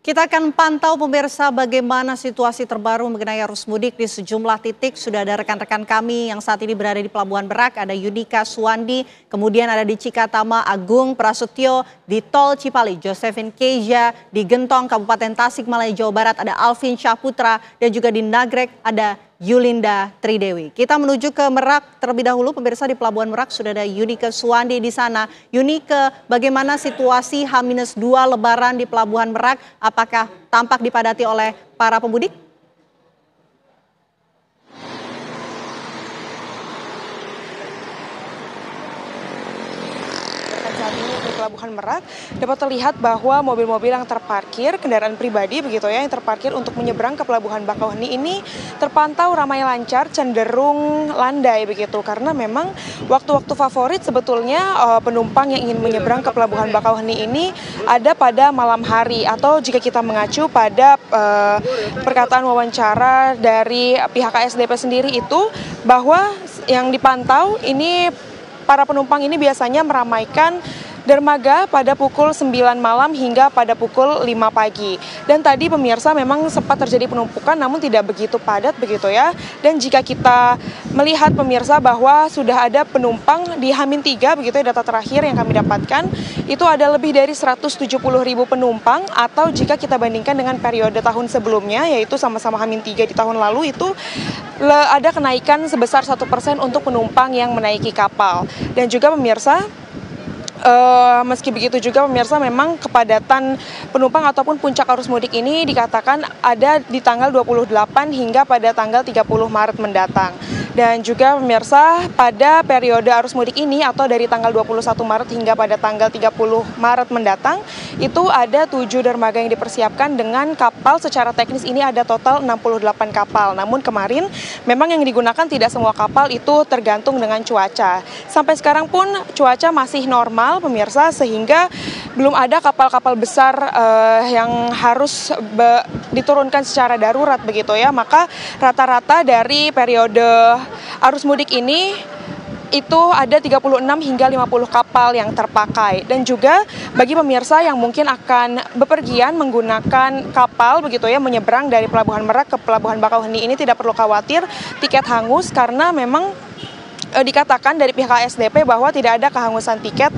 Kita akan pantau pemirsa bagaimana situasi terbaru mengenai arus mudik di sejumlah titik. Sudah ada rekan-rekan kami yang saat ini berada di Pelabuhan Merak, ada Yudika Suwandi, kemudian ada di Cikatama Agung Prasetyo, di Tol Cipali Josephine Keja, di Gentong Kabupaten Tasikmalaya Jawa Barat ada Alvin Syahputra, dan juga di Nagrek ada Yulinda Tridewi. Kita menuju ke Merak terlebih dahulu, pemirsa. Di Pelabuhan Merak sudah ada Yudika Suwandi di sana. Yunike, bagaimana situasi H-2 Lebaran di Pelabuhan Merak? Apakah tampak dipadati oleh para pemudik? Saat ini di Pelabuhan Merak dapat terlihat bahwa mobil-mobil yang terparkir, kendaraan pribadi begitu ya, yang terparkir untuk menyeberang ke Pelabuhan Bakauheni ini terpantau ramai lancar, cenderung landai begitu, karena memang waktu-waktu favorit sebetulnya penumpang yang ingin menyeberang ke Pelabuhan Bakauheni ini ada pada malam hari, atau jika kita mengacu pada perkataan wawancara dari pihak KSDP sendiri itu, bahwa yang dipantau ini para penumpang ini biasanya meramaikan dermaga pada pukul 9 malam hingga pada pukul 5 pagi. Dan tadi pemirsa memang sempat terjadi penumpukan namun tidak begitu padat begitu ya. Dan jika kita melihat pemirsa bahwa sudah ada penumpang di H-3 begitu ya, data terakhir yang kami dapatkan itu ada lebih dari 170.000 penumpang, atau jika kita bandingkan dengan periode tahun sebelumnya yaitu sama-sama H-3 di tahun lalu itu ada kenaikan sebesar 1% untuk penumpang yang menaiki kapal. Dan juga pemirsa, meski begitu juga pemirsa, memang kepadatan penumpang ataupun puncak arus mudik ini dikatakan ada di tanggal 28 hingga pada tanggal 30 Maret mendatang. Dan juga pemirsa, pada periode arus mudik ini atau dari tanggal 21 Maret hingga pada tanggal 30 Maret mendatang, itu ada 7 dermaga yang dipersiapkan dengan kapal. Secara teknis ini ada total 68 kapal. Namun kemarin memang yang digunakan tidak semua kapal, itu tergantung dengan cuaca. Sampai sekarang pun cuaca masih normal pemirsa, sehingga belum ada kapal-kapal besar yang harus diturunkan secara darurat begitu ya. Maka rata-rata dari periode arus mudik ini itu ada 36 hingga 50 kapal yang terpakai. Dan juga bagi pemirsa yang mungkin akan bepergian menggunakan kapal begitu ya, menyeberang dari Pelabuhan Merak ke Pelabuhan Bakauheni ini tidak perlu khawatir tiket hangus, karena memang dikatakan dari pihak KSDP bahwa tidak ada kehangusan tiket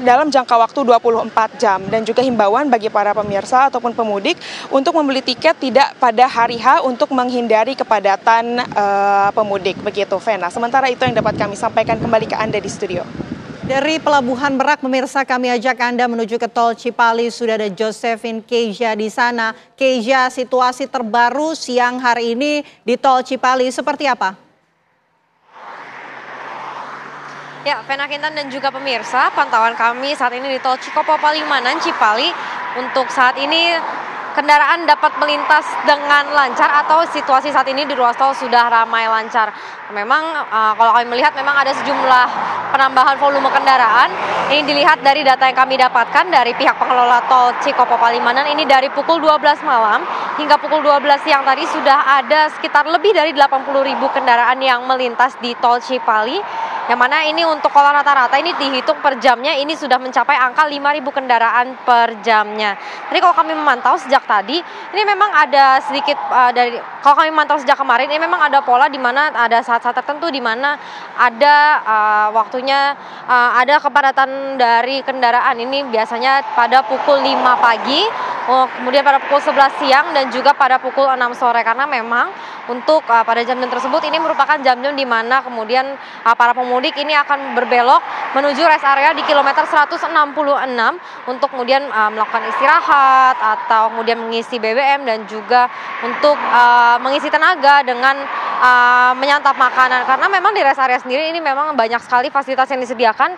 dalam jangka waktu 24 jam. Dan juga himbauan bagi para pemirsa ataupun pemudik untuk membeli tiket tidak pada hari H untuk menghindari kepadatan pemudik begitu, Vena. Sementara itu yang dapat kami sampaikan, kembali ke Anda di studio. Dari Pelabuhan Merak, pemirsa, kami ajak Anda menuju ke Tol Cipali. Sudah ada Josephine Keja di sana. Keja, situasi terbaru siang hari ini di Tol Cipali seperti apa? Ya, Vena Kintan dan juga pemirsa, pantauan kami saat ini di Tol Cikopo Palimanan Cipali, untuk saat ini kendaraan dapat melintas dengan lancar, atau situasi saat ini di ruas tol sudah ramai lancar. Memang kalau kami melihat memang ada sejumlah penambahan volume kendaraan. Ini dilihat dari data yang kami dapatkan dari pihak pengelola Tol Cikopo Palimanan, ini dari pukul 12 malam hingga pukul 12 siang tadi sudah ada sekitar lebih dari 80.000 kendaraan yang melintas di Tol Cipali. Yang mana ini untuk kalau rata-rata ini dihitung per jamnya ini sudah mencapai angka 5.000 kendaraan per jamnya. Tadi kalau kami memantau sejak tadi, ini memang ada sedikit kalau kami memantau sejak kemarin, ini memang ada pola di mana ada saat-saat tertentu di mana ada waktunya ada kepadatan dari kendaraan. Ini biasanya pada pukul 5 pagi, kemudian pada pukul 11 siang dan juga pada pukul 6 sore, karena memang untuk pada jam-jam tersebut ini merupakan jam-jam di mana kemudian para pemudik ini akan berbelok menuju rest area di kilometer 166 untuk kemudian melakukan istirahat atau kemudian mengisi BBM dan juga untuk mengisi tenaga dengan menyantap makanan. Karena memang di rest area sendiri ini memang banyak sekali fasilitas yang disediakan,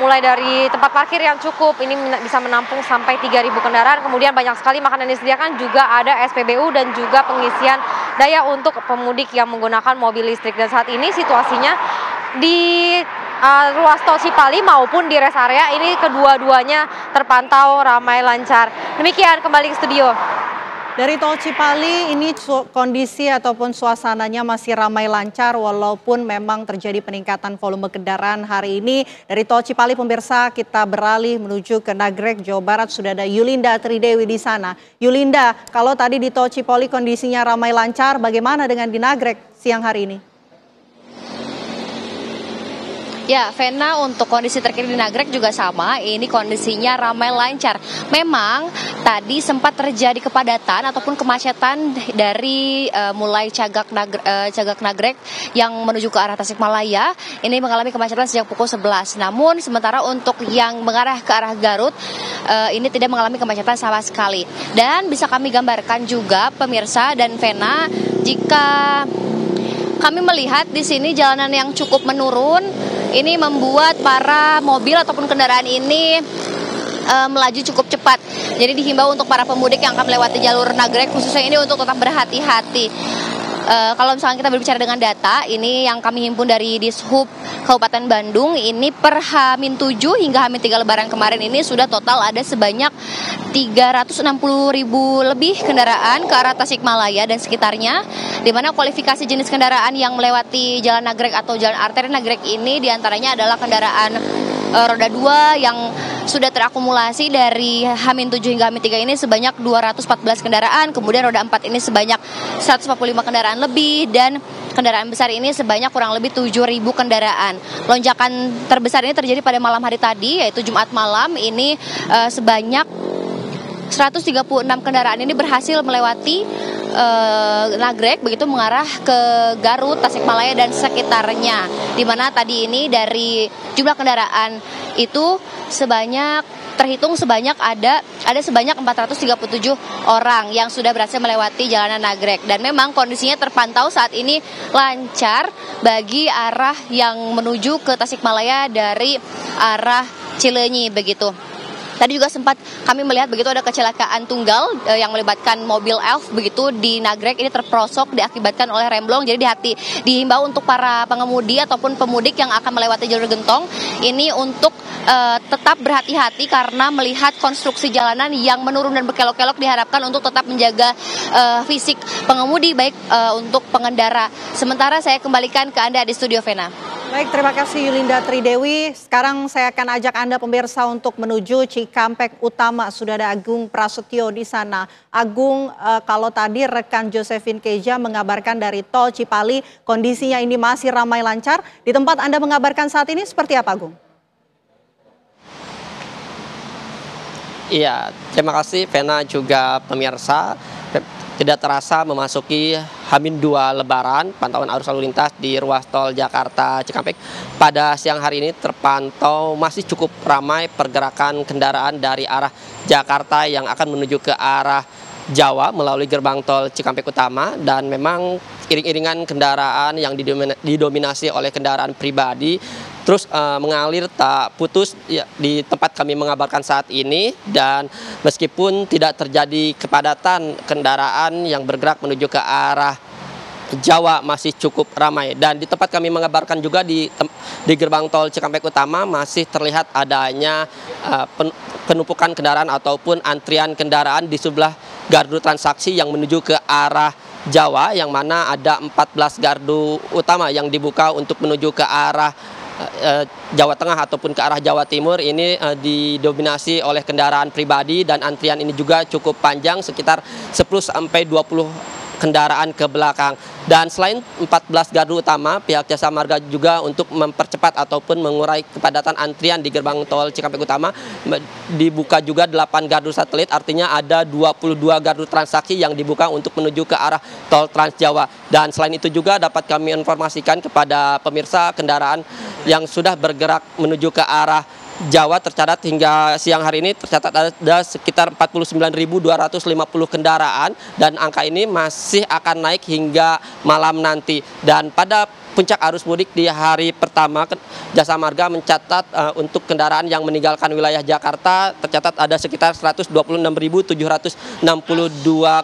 mulai dari tempat parkir yang cukup, ini bisa menampung sampai 3.000 kendaraan, kemudian banyak sekali makanan yang disediakan, juga ada SPBU dan juga pengisian daya untuk pemudik yang menggunakan mobil listrik. Dan saat ini situasinya di ruas tol Cipali maupun di rest area ini kedua-duanya terpantau ramai lancar. Demikian, kembali ke studio. Dari Tol Cipali ini kondisi ataupun suasananya masih ramai lancar walaupun memang terjadi peningkatan volume kendaraan hari ini. Dari Tol Cipali pemirsa kita beralih menuju ke Nagrek, Jawa Barat. Sudah ada Yulinda Tridewi di sana. Yulinda, kalau tadi di Tol Cipali kondisinya ramai lancar, bagaimana dengan di Nagrek siang hari ini? Ya, Vena, untuk kondisi terkini di Nagrek juga sama, ini kondisinya ramai lancar. Memang tadi sempat terjadi kepadatan ataupun kemacetan dari mulai Cagak Nagrek yang menuju ke arah Tasikmalaya, ini mengalami kemacetan sejak pukul 11. Namun sementara untuk yang mengarah ke arah Garut, ini tidak mengalami kemacetan sama sekali. Dan bisa kami gambarkan juga pemirsa dan Vena, jika kami melihat di sini jalanan yang cukup menurun, ini membuat para mobil ataupun kendaraan ini melaju cukup cepat. Jadi dihimbau untuk para pemudik yang akan melewati jalur Nagrek khususnya ini untuk tetap berhati-hati. Kalau misalnya kita berbicara dengan data, ini yang kami himpun dari Dishub Kabupaten Bandung, ini per H-7 hingga H-3 Lebaran kemarin ini sudah total ada sebanyak 360.000 lebih kendaraan ke arah Tasikmalaya dan sekitarnya, di mana kualifikasi jenis kendaraan yang melewati Jalan Nagrek atau Jalan Arteri Nagrek ini diantaranya adalah kendaraan roda 2 yang sudah terakumulasi dari H-7 hingga H-3 ini sebanyak 214 kendaraan, kemudian roda 4 ini sebanyak 145 kendaraan lebih, dan kendaraan besar ini sebanyak kurang lebih 7.000 kendaraan. Lonjakan terbesar ini terjadi pada malam hari tadi, yaitu Jumat malam, ini sebanyak 136 kendaraan ini berhasil melewati Nagrek, begitu mengarah ke Garut, Tasikmalaya dan sekitarnya. Di mana tadi ini dari jumlah kendaraan itu terhitung sebanyak ada sebanyak 437 orang yang sudah berhasil melewati jalanan Nagrek, dan memang kondisinya terpantau saat ini lancar bagi arah yang menuju ke Tasikmalaya dari arah Cileunyi begitu. Tadi juga sempat kami melihat begitu ada kecelakaan tunggal yang melibatkan mobil elf begitu di Nagrek, ini terperosok diakibatkan oleh remblong. Jadi dihimbau untuk para pengemudi ataupun pemudik yang akan melewati jalur gentong ini untuk tetap berhati-hati karena melihat konstruksi jalanan yang menurun dan berkelok-kelok, diharapkan untuk tetap menjaga fisik pengemudi baik untuk pengendara. Sementara saya kembalikan ke Anda di studio, Vena. Baik, terima kasih Yulinda Tridewi. Sekarang saya akan ajak Anda pemirsa untuk menuju Cikampek Utama. Sudah ada Agung Prasetyo di sana. Agung, kalau tadi rekan Josephine Keja mengabarkan dari Tol Cipali, kondisinya ini masih ramai lancar. Di tempat Anda mengabarkan saat ini seperti apa, Agung? Iya, terima kasih Vena juga pemirsa. Tidak terasa memasuki H-2 Lebaran, pantauan arus lalu lintas di ruas tol Jakarta Cikampek pada siang hari ini terpantau masih cukup ramai pergerakan kendaraan dari arah Jakarta yang akan menuju ke arah Jawa melalui gerbang tol Cikampek Utama, dan memang iring-iringan kendaraan yang didominasi oleh kendaraan pribadi terus mengalir tak putus ya, di tempat kami mengabarkan saat ini, dan meskipun tidak terjadi kepadatan kendaraan yang bergerak menuju ke arah Jawa masih cukup ramai, dan di tempat kami mengabarkan juga di gerbang tol Cikampek Utama masih terlihat adanya penumpukan kendaraan ataupun antrian kendaraan di sebelah gardu transaksi yang menuju ke arah Jawa, yang mana ada 14 gardu utama yang dibuka untuk menuju ke arah Jawa Tengah ataupun ke arah Jawa Timur. Ini didominasi oleh kendaraan pribadi, dan antrian ini juga cukup panjang, sekitar 10-20 kendaraan ke belakang. Dan selain 14 gardu utama, pihak Jasa Marga juga untuk mempercepat ataupun mengurai kepadatan antrian di gerbang tol Cikampek Utama dibuka juga 8 gardu satelit, artinya ada 22 gardu transaksi yang dibuka untuk menuju ke arah tol Trans Jawa. Dan selain itu juga dapat kami informasikan kepada pemirsa, kendaraan yang sudah bergerak menuju ke arah Jawa tercatat hingga siang hari ini tercatat ada sekitar 49.250 kendaraan, dan angka ini masih akan naik hingga malam nanti. Dan pada puncak arus mudik di hari pertama, Jasa Marga mencatat untuk kendaraan yang meninggalkan wilayah Jakarta tercatat ada sekitar 126.762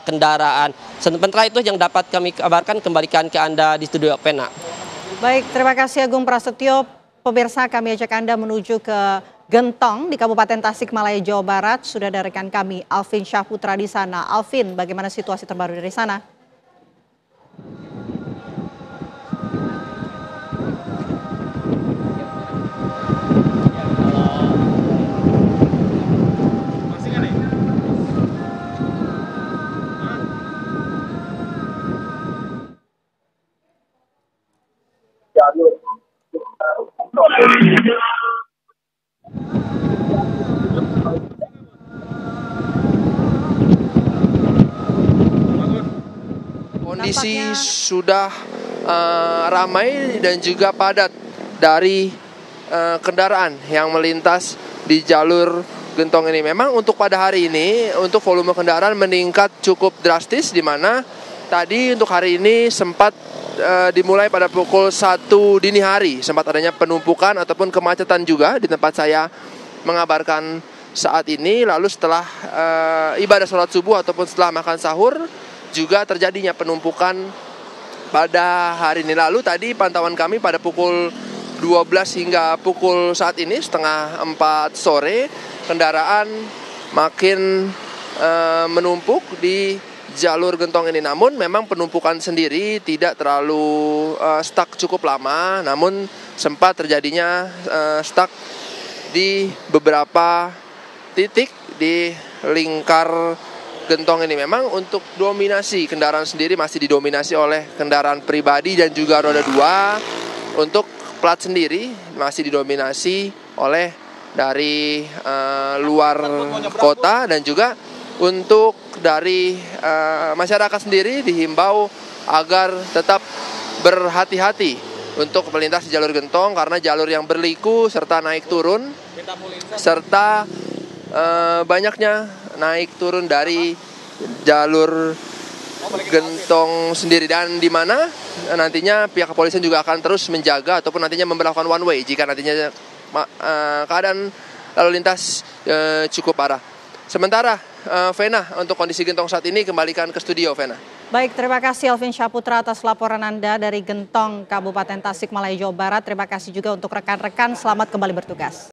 kendaraan. Sementara itu yang dapat kami kabarkan, kembalikan ke Anda di studio, Pena. Baik, terima kasih Agung Prasetyo. Pemirsa, kami ajak Anda menuju ke Gentong di Kabupaten Tasikmalaya, Jawa Barat. Sudah ada rekan kami Alvin Syahputra di sana. Alvin, bagaimana situasi terbaru dari sana? Kondisi sudah ramai dan juga padat dari kendaraan yang melintas di jalur Gentong ini. Memang untuk pada hari ini untuk volume kendaraan meningkat cukup drastis, di mana tadi untuk hari ini sempat dimulai pada pukul 1 dini hari, sempat adanya penumpukan ataupun kemacetan juga di tempat saya mengabarkan saat ini. Lalu setelah ibadah sholat subuh ataupun setelah makan sahur juga terjadinya penumpukan pada hari ini. Lalu tadi pantauan kami pada pukul 12 hingga pukul saat ini setengah 4 sore, kendaraan makin menumpuk di jalur Gentong ini. Namun memang penumpukan sendiri tidak terlalu stuck cukup lama, namun sempat terjadinya stuck di beberapa titik di lingkar Gentong ini. Memang untuk dominasi kendaraan sendiri masih didominasi oleh kendaraan pribadi dan juga roda 2. Untuk plat sendiri masih didominasi oleh dari luar kota, dan juga untuk dari masyarakat sendiri dihimbau agar tetap berhati-hati untuk melintas di jalur Gentong karena jalur yang berliku serta naik turun, serta banyaknya naik turun dari jalur Gentong sendiri, dan di mana nantinya pihak kepolisian juga akan terus menjaga ataupun nantinya memberlakukan one way jika nantinya keadaan lalu lintas cukup parah. Sementara Vena, untuk kondisi Gentong saat ini kembalikan ke studio, Vena. Baik, terima kasih Alvin Syahputra atas laporan Anda dari Gentong, Kabupaten Tasikmalaya, Jawa Barat. Terima kasih juga untuk rekan-rekan, selamat kembali bertugas.